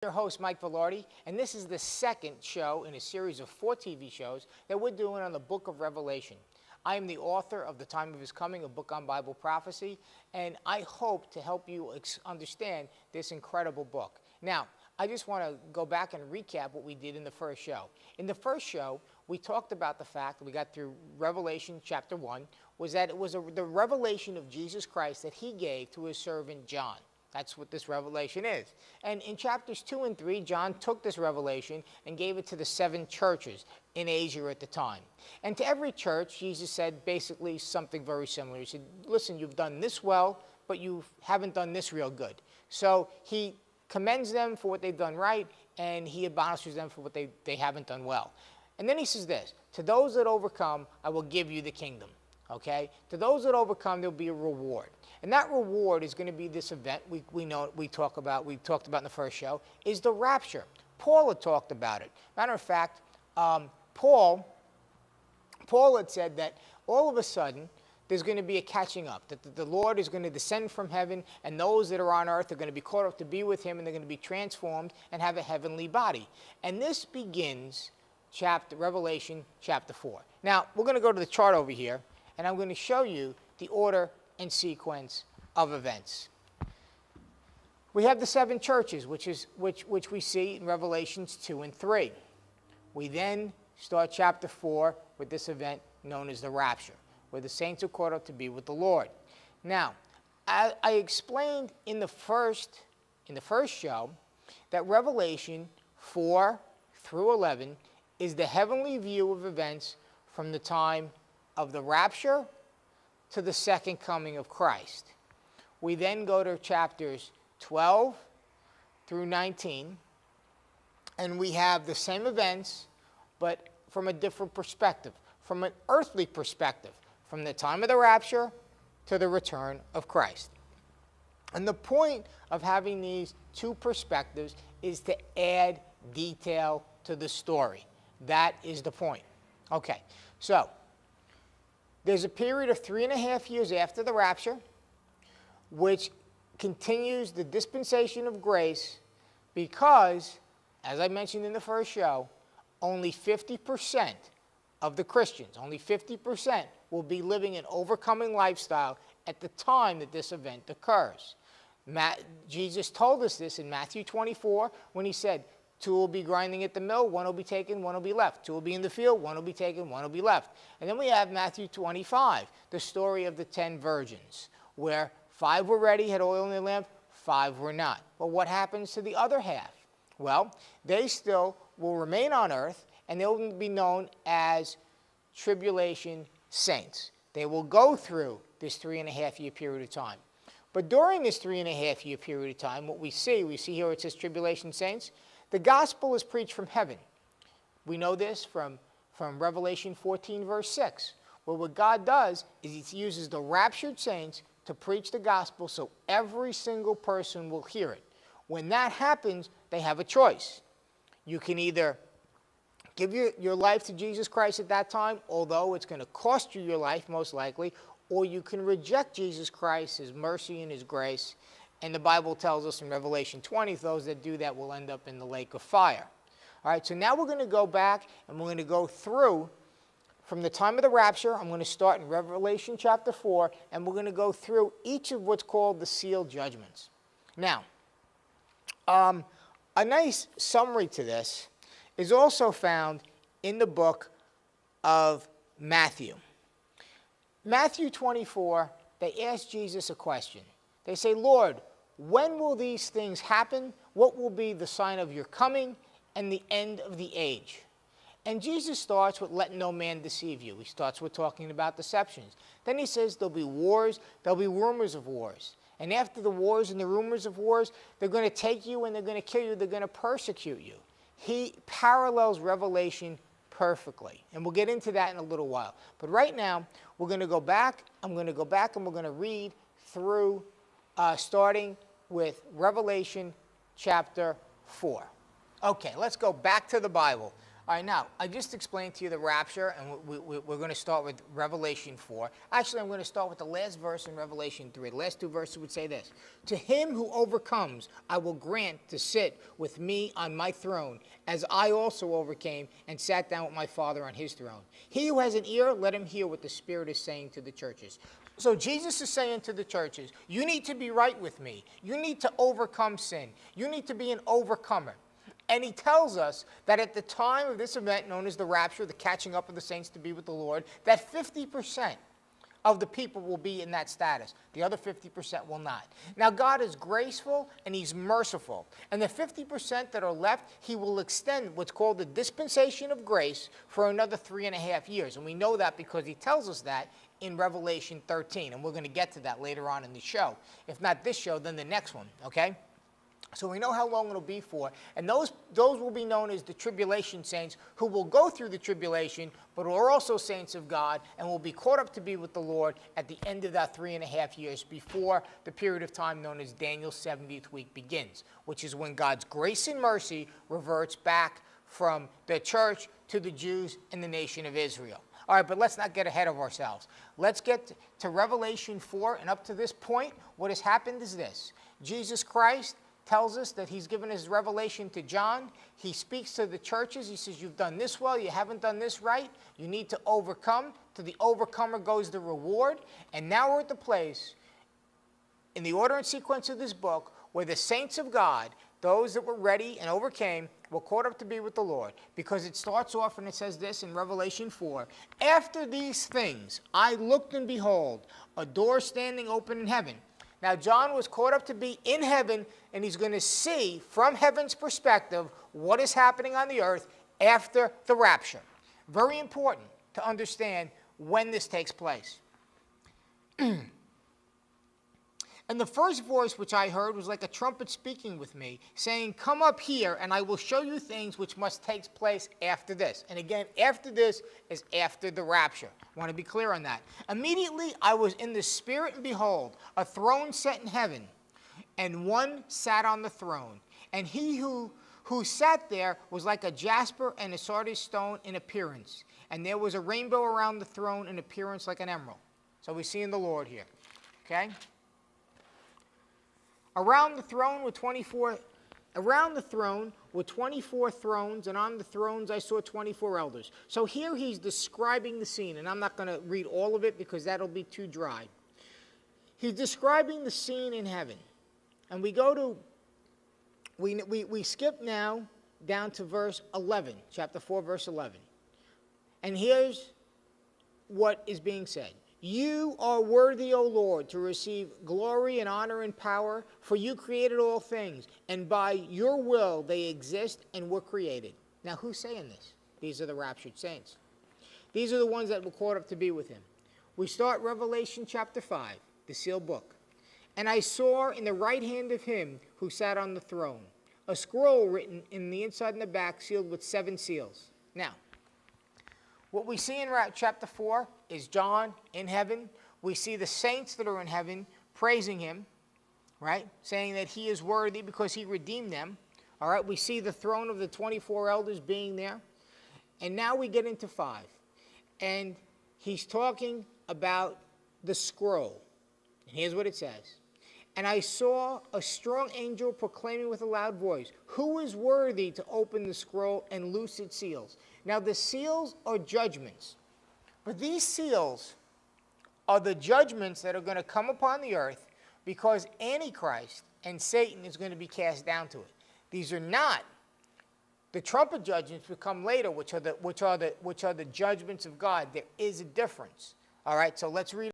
Your host, Mike Vilardi, and this is the second show in a series of 4 TV shows that we're doing on the book of Revelation. I am the author of The Time of His Coming, a book on Bible prophecy, and I hope to help you understand this incredible book. Now, I just want to go back and recap what we did in the first show. In the first show, we talked about the fact that we got through Revelation chapter 1, was that it was the revelation of Jesus Christ that he gave to his servant John. That's what this revelation is. And in chapters 2 and 3, John took this revelation and gave it to the 7 churches in Asia at the time. And to every church, Jesus said basically something very similar. He said, listen, you've done this well, but you haven't done this real good. So he commends them for what they've done right, and he admonishes them for what they haven't done well. And then he says this, to those that overcome, I will give you the kingdom. Okay? To those that overcome, there'll be a reward. And that reward is going to be this event we talked about in the first show, is the rapture. Paul had talked about it. Matter of fact, Paul had said that all of a sudden there's going to be a catching up, that the Lord is going to descend from heaven, and those that are on earth are going to be caught up to be with him, and they're going to be transformed and have a heavenly body. And this begins Revelation chapter 4. Now, we're going to go to the chart over here, and I'm going to show you the order and sequence of events. We have the 7 churches, which we see in Revelations 2 and 3. We then start chapter 4 with this event known as the rapture, where the saints are caught up to be with the Lord. Now, I explained in the first show that Revelation 4 through 11 is the heavenly view of events from the time of the rapture to the second coming of Christ. We then go to chapters 12 through 19, and we have the same events, but from a different perspective, from an earthly perspective, from the time of the rapture to the return of Christ. And the point of having these 2 perspectives is to add detail to the story. That is the point. Okay, so there's a period of 3.5 years after the rapture, which continues the dispensation of grace because, as I mentioned in the first show, only 50% of the Christians, only 50% will be living an overcoming lifestyle at the time that this event occurs. Jesus told us this in Matthew 24 when he said, 2 will be grinding at the mill, 1 will be taken, 1 will be left. 2 will be in the field, 1 will be taken, 1 will be left. And then we have Matthew 25, the story of the 10 virgins, where 5 were ready, had oil in their lamp, 5 were not. Well, what happens to the other half? Well, they still will remain on earth, and they will be known as tribulation saints. They will go through this 3.5-year period of time. But during this 3.5-year period of time, what we see here it says tribulation saints, the gospel is preached from heaven. We know this from Revelation 14, verse 6, where what God does is he uses the raptured saints to preach the gospel so every single person will hear it. When that happens, they have a choice. You can either give your life to Jesus Christ at that time, although it's going to cost you your life most likely, or you can reject Jesus Christ, his mercy and his grace. And the Bible tells us in Revelation 20, those that do that will end up in the lake of fire. All right, so now we're going to go back and we're going to go through from the time of the rapture. I'm going to start in Revelation chapter 4, and we're going to go through each of what's called the sealed judgments. Now, a nice summary to this is also found in the book of Matthew. Matthew 24, they ask Jesus a question. They say, Lord, when will these things happen? What will be the sign of your coming and the end of the age? And Jesus starts with let no man deceive you. He starts with talking about deceptions. Then he says there'll be wars, there'll be rumors of wars. And after the wars and the rumors of wars, they're going to take you and they're going to kill you, they're going to persecute you. He parallels Revelation perfectly. And we'll get into that in a little while. But right now, we're going to go back. I'm going to go back and we're going to read through starting with Revelation chapter 4. Okay, let's go back to the Bible. All right, now, I just explained to you the rapture, and we're going to start with Revelation 4. Actually, I'm going to start with the last verse in Revelation 3. The last two verses would say this: "To him who overcomes, I will grant to sit with me on my throne, as I also overcame and sat down with my Father on his throne. He who has an ear, let him hear what the Spirit is saying to the churches." So Jesus is saying to the churches, you need to be right with me. You need to overcome sin. You need to be an overcomer. And he tells us that at the time of this event known as the rapture, the catching up of the saints to be with the Lord, that 50% of the people will be in that status. The other 50% will not. Now, God is graceful and he's merciful. And the 50% that are left, he will extend what's called the dispensation of grace for another 3.5 years. And we know that because he tells us that in Revelation 13. And we're going to get to that later on in the show. If not this show, then the next one, okay? So we know how long it'll be for, and those will be known as the tribulation saints, who will go through the tribulation, but are also saints of God, and will be caught up to be with the Lord at the end of that 3.5 years before the period of time known as Daniel's 70th week begins, which is when God's grace and mercy reverts back from the church to the Jews and the nation of Israel. All right, but let's not get ahead of ourselves. Let's get to Revelation 4, and up to this point, what has happened is this: Jesus Christ tells us that he's given his revelation to John. He speaks to the churches. He says, you've done this well, you haven't done this right. You need to overcome. To the overcomer goes the reward. And now we're at the place, in the order and sequence of this book, where the saints of God, those that were ready and overcame, were caught up to be with the Lord. Because it starts off and it says this in Revelation 4. "After these things I looked, and behold, a door standing open in heaven." Now, John was caught up to be in heaven, and he's going to see from heaven's perspective what is happening on the earth after the rapture. Very important to understand when this takes place. "And the first voice which I heard was like a trumpet speaking with me, saying, 'Come up here, and I will show you things which must take place after this.'" And again, after this is after the rapture. I want to be clear on that. "Immediately I was in the Spirit, and behold, a throne set in heaven, and one sat on the throne. And he who sat there was like a jasper and a sardius stone in appearance. And there was a rainbow around the throne in appearance like an emerald." So we see in the Lord here. Okay? Around the throne were 24 thrones, and on the thrones I saw 24 elders. So here he's describing the scene, and I'm not going to read all of it because that'll be too dry. He's describing the scene in heaven. And we skip now down to verse 11, chapter 4, verse 11. And here's what is being said. "You are worthy, O Lord, to receive glory and honor and power, for you created all things, and by your will they exist and were created." Now, who's saying this? These are the raptured saints. These are the ones that were caught up to be with him. We start Revelation chapter 5, the sealed book. "And I saw in the right hand of him who sat on the throne a scroll written in the inside and the back, sealed with 7 seals." Now, what we see in chapter 4 is John in heaven. We see the saints that are in heaven praising him, right? Saying that he is worthy because he redeemed them. All right, we see the throne of the 24 elders being there. And now we get into 5. And he's talking about the scroll. And here's what it says. "And I saw a strong angel proclaiming with a loud voice, 'Who is worthy to open the scroll and loose its seals?'" Now, the seals are judgments. But these seals are the judgments that are going to come upon the earth because Antichrist and Satan is going to be cast down to it. These are not the trumpet judgments that come later, which are the judgments of God. There is a difference. All right, so let's read.